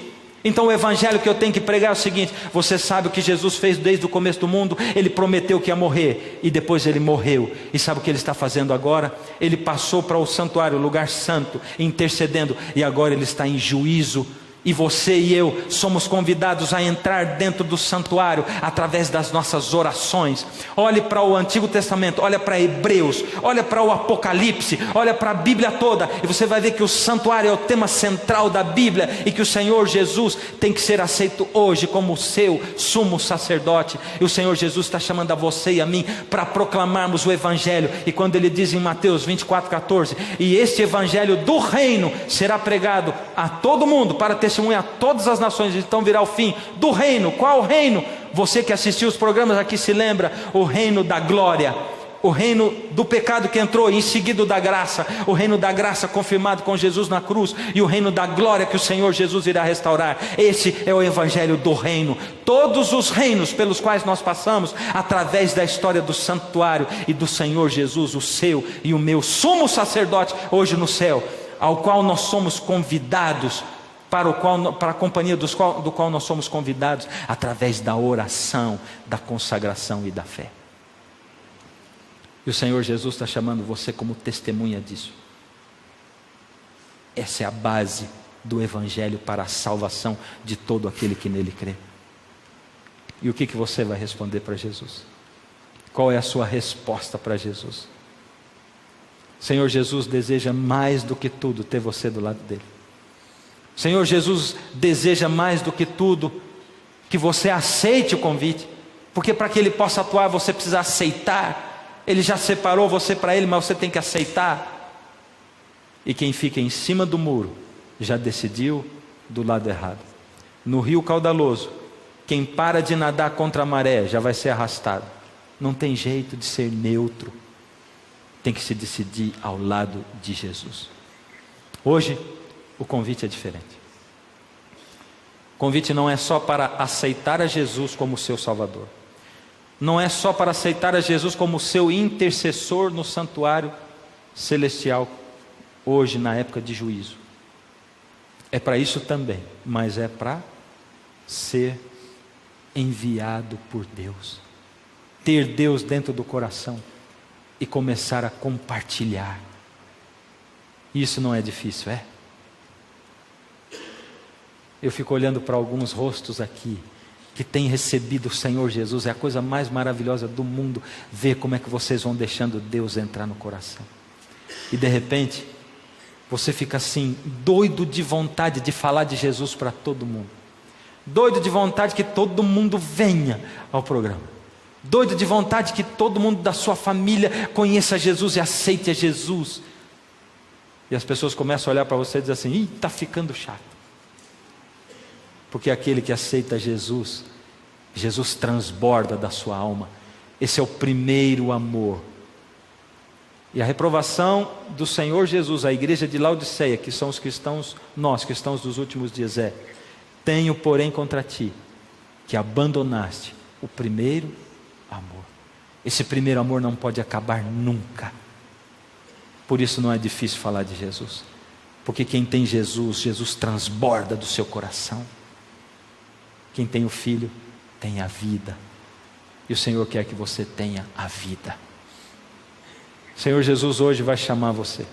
Então o evangelho que eu tenho que pregar é o seguinte: você sabe o que Jesus fez desde o começo do mundo? Ele prometeu que ia morrer, e depois ele morreu. E sabe o que ele está fazendo agora? Ele passou para o santuário, o lugar santo, intercedendo, e agora ele está em juízo. E você e eu somos convidados a entrar dentro do santuário através das nossas orações. Olhe para o Antigo Testamento, olha para Hebreus, olha para o Apocalipse, olha para a Bíblia toda, e você vai ver que o santuário é o tema central da Bíblia, e que o Senhor Jesus tem que ser aceito hoje como o seu sumo sacerdote. E o Senhor Jesus está chamando a você e a mim para proclamarmos o evangelho. E quando ele diz em Mateus 24:14: e este evangelho do reino será pregado a todo mundo para testemunha a todas as nações, então virá o fim do reino. Qual reino? Você que assistiu os programas aqui se lembra: o reino da glória, o reino do pecado que entrou, em seguida da graça, o reino da graça confirmado com Jesus na cruz, e o reino da glória que o Senhor Jesus irá restaurar. Esse é o evangelho do reino. Todos os reinos pelos quais nós passamos, através da história do santuário e do Senhor Jesus, o seu e o meu sumo sacerdote hoje no céu, ao qual nós somos convidados, para a companhia do qual nós somos convidados através da oração, da consagração e da fé. E o Senhor Jesus está chamando você como testemunha disso. Essa é a base do evangelho para a salvação de todo aquele que nele crê. E o que você vai responder para Jesus? Qual é a sua resposta para Jesus? Senhor Jesus deseja mais do que tudo ter você do lado dele. Senhor Jesus deseja mais do que tudo que você aceite o convite, porque para que ele possa atuar você precisa aceitar. Ele já separou você para ele, mas você tem que aceitar. E quem fica em cima do muro já decidiu do lado errado. No rio caudaloso, quem para de nadar contra a maré já vai ser arrastado. Não tem jeito de ser neutro, tem que se decidir ao lado de Jesus. Hoje o convite é diferente. O convite não é só para aceitar a Jesus como seu Salvador. Não é só para aceitar a Jesus como seu intercessor no santuário celestial, hoje na época de juízo. É para isso também, mas é para ser enviado por Deus. Ter Deus dentro do coração e começar a compartilhar. Isso não é difícil, é? Eu fico olhando para alguns rostos aqui que têm recebido o Senhor Jesus. É a coisa mais maravilhosa do mundo ver como é que vocês vão deixando Deus entrar no coração. E de repente você fica assim, doido de vontade de falar de Jesus para todo mundo, doido de vontade que todo mundo venha ao programa, doido de vontade que todo mundo da sua família conheça Jesus e aceite a Jesus. E as pessoas começam a olhar para você e dizer assim: ih, está ficando chato. Porque aquele que aceita Jesus, Jesus transborda da sua alma. Esse é o primeiro amor. E a reprovação do Senhor Jesus à igreja de Laodiceia, que são os cristãos, nós cristãos dos últimos dias, é: tenho porém contra ti, que abandonaste o primeiro amor. Esse primeiro amor não pode acabar nunca. Por isso não é difícil falar de Jesus, porque quem tem Jesus, Jesus transborda do seu coração. Quem tem o Filho tem a vida, e o Senhor quer que você tenha a vida. O Senhor Jesus hoje vai chamar você.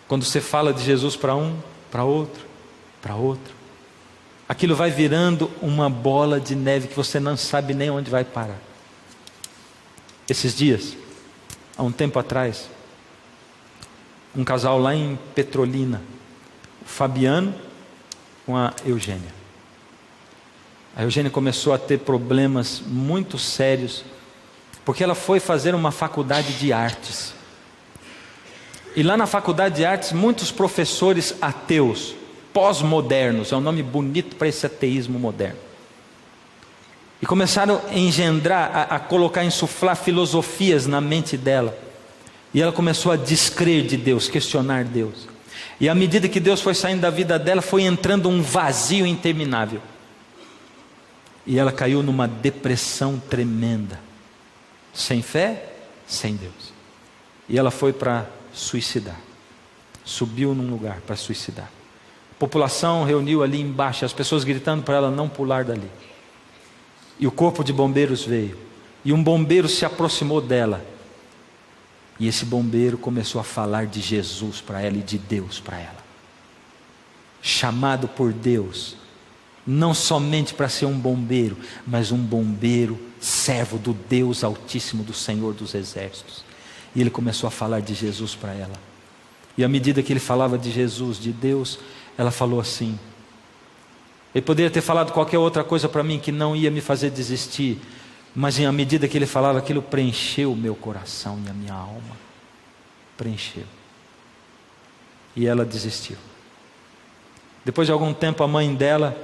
Quando você fala de Jesus para um, para outro, aquilo vai virando uma bola de neve que você não sabe nem onde vai parar. Esses dias, há um tempo atrás, um casal lá em Petrolina, o Fabiano com a Eugênia. A Eugênia começou a ter problemas muito sérios, porque ela foi fazer uma faculdade de artes. E lá na faculdade de artes, muitos professores ateus, pós-modernos, é um nome bonito para esse ateísmo moderno. E começaram a engendrar, a colocar, insuflar filosofias na mente dela. E ela começou a descrer de Deus, questionar Deus. E à medida que Deus foi saindo da vida dela, foi entrando um vazio interminável. E ela caiu numa depressão tremenda. Sem fé, sem Deus. E ela foi para suicidar. Subiu num lugar para suicidar. A população reuniu ali embaixo, as pessoas gritando para ela não pular dali. E o corpo de bombeiros veio. E um bombeiro se aproximou dela. E esse bombeiro começou a falar de Jesus para ela e de Deus para ela. Chamado por Deus, não somente para ser um bombeiro, mas um bombeiro servo do Deus Altíssimo, do Senhor dos Exércitos. E ele começou a falar de Jesus para ela. E à medida que ele falava de Jesus, de Deus, ela falou assim: ele poderia ter falado qualquer outra coisa para mim que não ia me fazer desistir, mas à medida que ele falava, aquilo preencheu o meu coração e a minha alma. Preencheu. E ela desistiu. Depois de algum tempo, a mãe dela,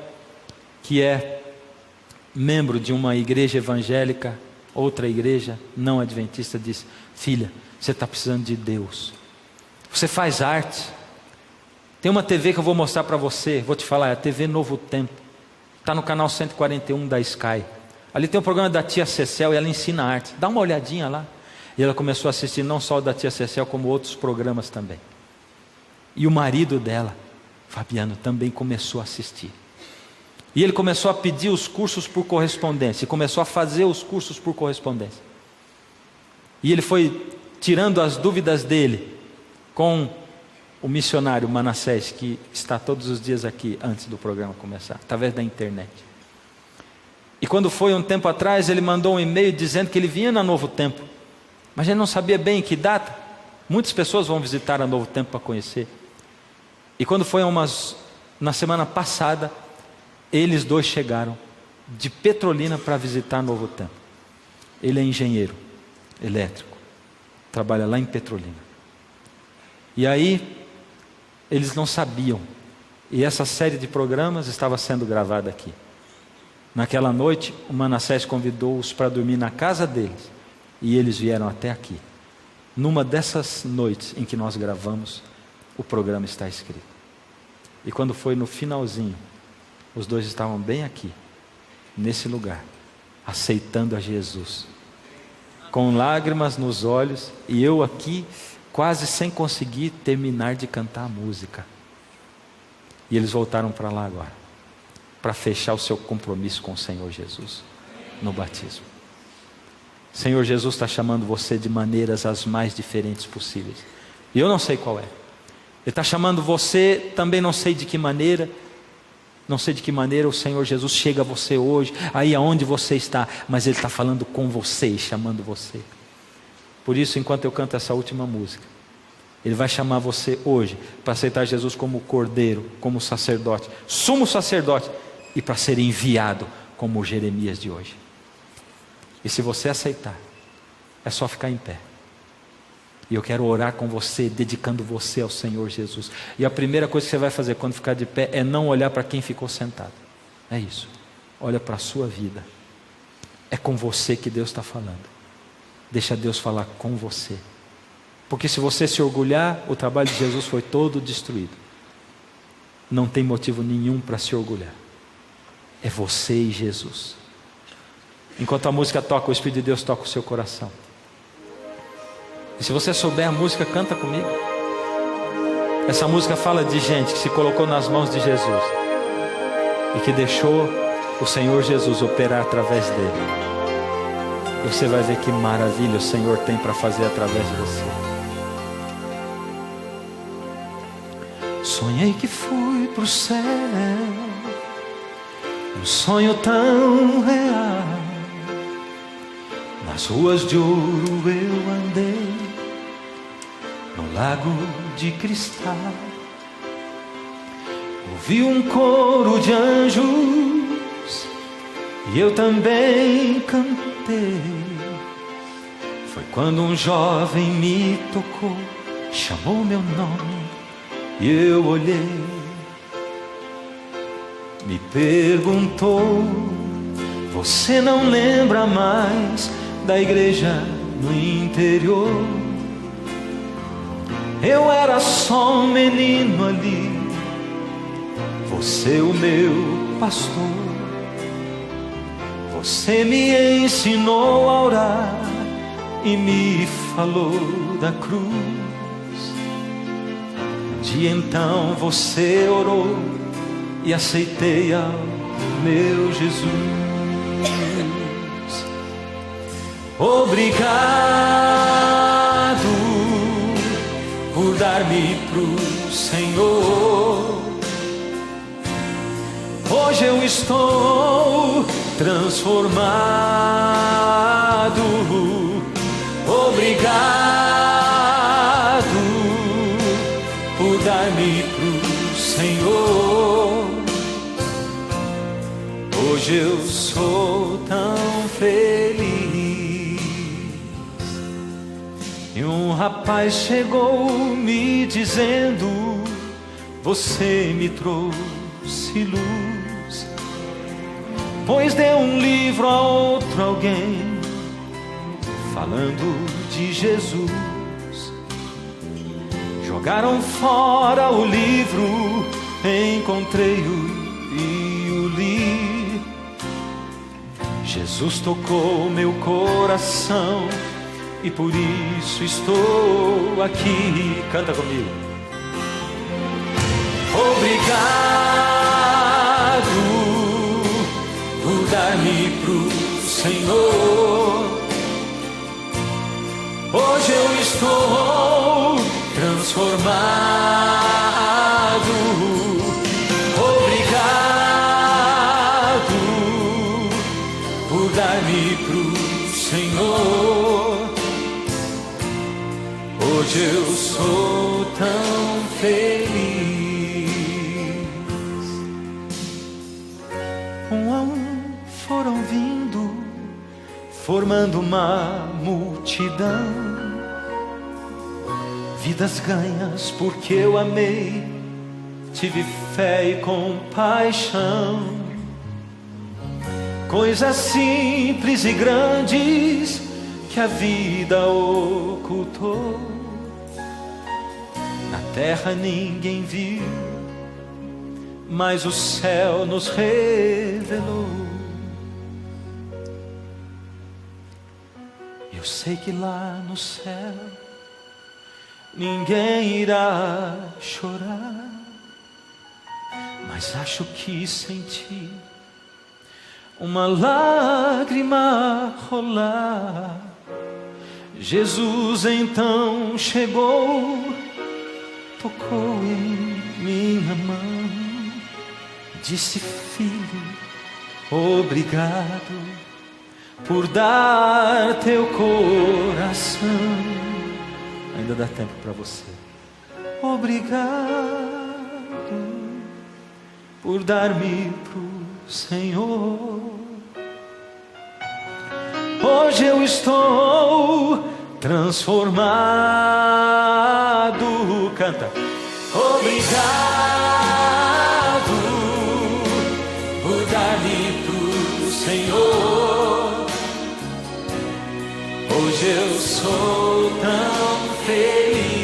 que é membro de uma igreja evangélica, outra igreja não adventista, disse: filha, você está precisando de Deus. Você faz arte. Tem uma TV que eu vou mostrar para você, vou te falar, é a TV Novo Tempo. Está no canal 141 da Sky. Ali tem um programa da tia Cecel e ela ensina arte. Dá uma olhadinha lá. E ela começou a assistir não só o da tia Cecel, como outros programas também. E o marido dela, Fabiano, também começou a assistir. E ele começou a pedir os cursos por correspondência. E começou a fazer os cursos por correspondência. E ele foi tirando as dúvidas dele com o missionário Manassés, que está todos os dias aqui antes do programa começar, através da internet. E quando foi um tempo atrás, ele mandou um e-mail dizendo que ele vinha na Novo Tempo, mas ele não sabia bem em que data. Muitas pessoas vão visitar a Novo Tempo para conhecer. E quando foi na semana passada, eles dois chegaram de Petrolina para visitar Novo Tempo. Ele é engenheiro elétrico, trabalha lá em Petrolina. E aí, eles não sabiam, e essa série de programas estava sendo gravada aqui. Naquela noite, o Manassés convidou-os para dormir na casa deles, e eles vieram até aqui. Numa dessas noites em que nós gravamos, o programa está escrito. E quando foi no finalzinho, os dois estavam bem aqui, nesse lugar, aceitando a Jesus, com lágrimas nos olhos, e eu aqui, quase sem conseguir terminar de cantar a música. E eles voltaram para lá agora, para fechar o seu compromisso com o Senhor Jesus, no batismo. O Senhor Jesus está chamando você de maneiras as mais diferentes possíveis. E eu não sei qual é. Ele está chamando você, também não sei de que maneira. Não sei de que maneira o Senhor Jesus chega a você hoje, aí aonde você está, mas Ele está falando com você e chamando você. Por isso, enquanto eu canto essa última música, Ele vai chamar você hoje para aceitar Jesus como cordeiro, como sacerdote, sumo sacerdote, e para ser enviado como o Jeremias de hoje. E se você aceitar, é só ficar em pé. E eu quero orar com você, dedicando você ao Senhor Jesus. E a primeira coisa que você vai fazer quando ficar de pé é não olhar para quem ficou sentado. É isso. Olha para a sua vida. É com você que Deus está falando. Deixa Deus falar com você. Porque se você se orgulhar, o trabalho de Jesus foi todo destruído. Não tem motivo nenhum para se orgulhar. É você e Jesus. Enquanto a música toca, o Espírito de Deus toca o seu coração. E se você souber a música, canta comigo. Essa música fala de gente que se colocou nas mãos de Jesus e que deixou o Senhor Jesus operar através dele. E você vai ver que maravilha o Senhor tem para fazer através de você. Sonhei que fui pro céu, um sonho tão real. Nas ruas de ouro eu andei, no lago de cristal. Ouvi um coro de anjos e eu também cantei. Foi quando um jovem me tocou, chamou meu nome e eu olhei. Me perguntou: você não lembra mais da igreja no interior? Eu era só um menino ali, você o meu pastor. Você me ensinou a orar e me falou da cruz. Um dia então você orou e aceitei ao meu Jesus. Obrigado por dar-me pro Senhor. Hoje eu estou transformado. Obrigado por dar-me pro Senhor. Hoje eu sou tão feliz. E um rapaz chegou me dizendo: você me trouxe luz, pois deu um livro a outro alguém, falando de Jesus. Jogaram fora o livro, encontrei-o e o li. Jesus tocou meu coração e por isso estou aqui. Canta comigo. Obrigado por dar-me pro Senhor. Hoje eu estou transformado. Obrigado por dar-me pro Senhor. Hoje eu sou tão feliz. Um a um foram vindo, formando uma multidão. Vidas ganhas porque eu amei, tive fé e compaixão. Coisas simples e grandes que a vida ocultou. Na terra ninguém viu, mas o céu nos revelou. Eu sei que lá no céu ninguém irá chorar, mas acho que senti uma lágrima rolar. Jesus então chegou, tocou em minha mão, disse: filho, obrigado por dar teu coração. Ainda dá tempo para você. Obrigado por dar-me pro Senhor. Hoje eu estou transformado. Canta. Obrigado por dar-me pro Senhor. Hoje eu sou tão feliz.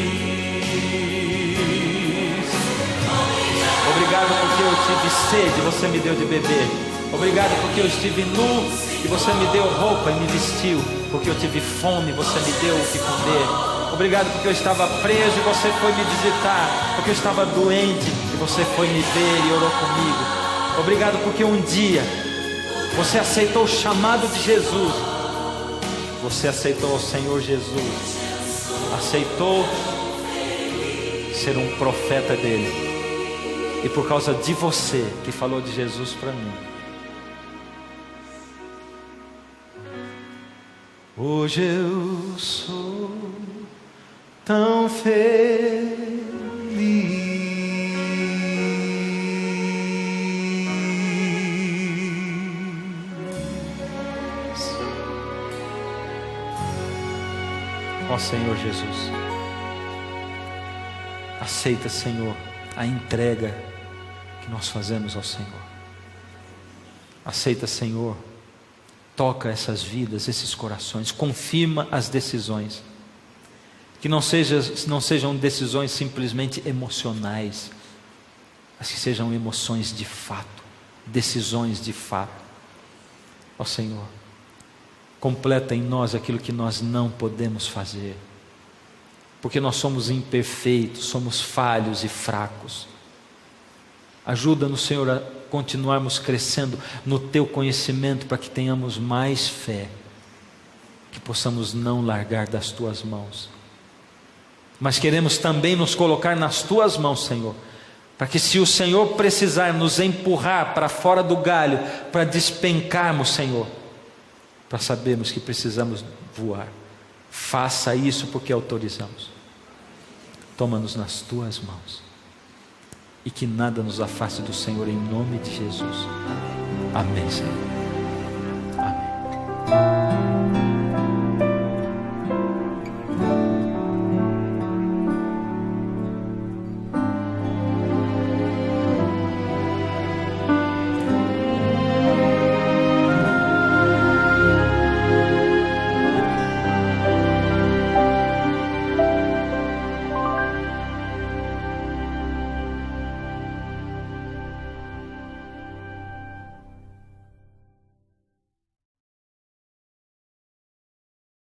Obrigado porque eu tive sede, você me deu de beber. Obrigado porque eu estive nu e você me deu roupa e me vestiu. Porque eu tive fome, você me deu o que comer. Obrigado porque eu estava preso e você foi me visitar. Porque eu estava doente e você foi me ver e orou comigo. Obrigado porque um dia você aceitou o chamado de Jesus. Você aceitou o Senhor Jesus. Aceitou ser um profeta dele. E por causa de você que falou de Jesus para mim, hoje eu sou tão feliz. Ó Senhor Jesus, aceita, Senhor, a entrega que nós fazemos ao Senhor. Aceita, Senhor, toca essas vidas, esses corações, confirma as decisões, que não sejam decisões simplesmente emocionais, mas que sejam emoções de fato, decisões de fato. Ó Senhor, completa em nós aquilo que nós não podemos fazer, porque nós somos imperfeitos, somos falhos e fracos. Ajuda-nos, Senhor, a continuarmos crescendo no Teu conhecimento, para que tenhamos mais fé, que possamos não largar das Tuas mãos. Mas queremos também nos colocar nas Tuas mãos, Senhor, para que, se o Senhor precisar nos empurrar para fora do galho, para despencarmos, Senhor, para sabermos que precisamos voar, faça isso, porque autorizamos. Toma-nos nas Tuas mãos, e que nada nos afaste do Senhor, em nome de Jesus. Amém, Senhor.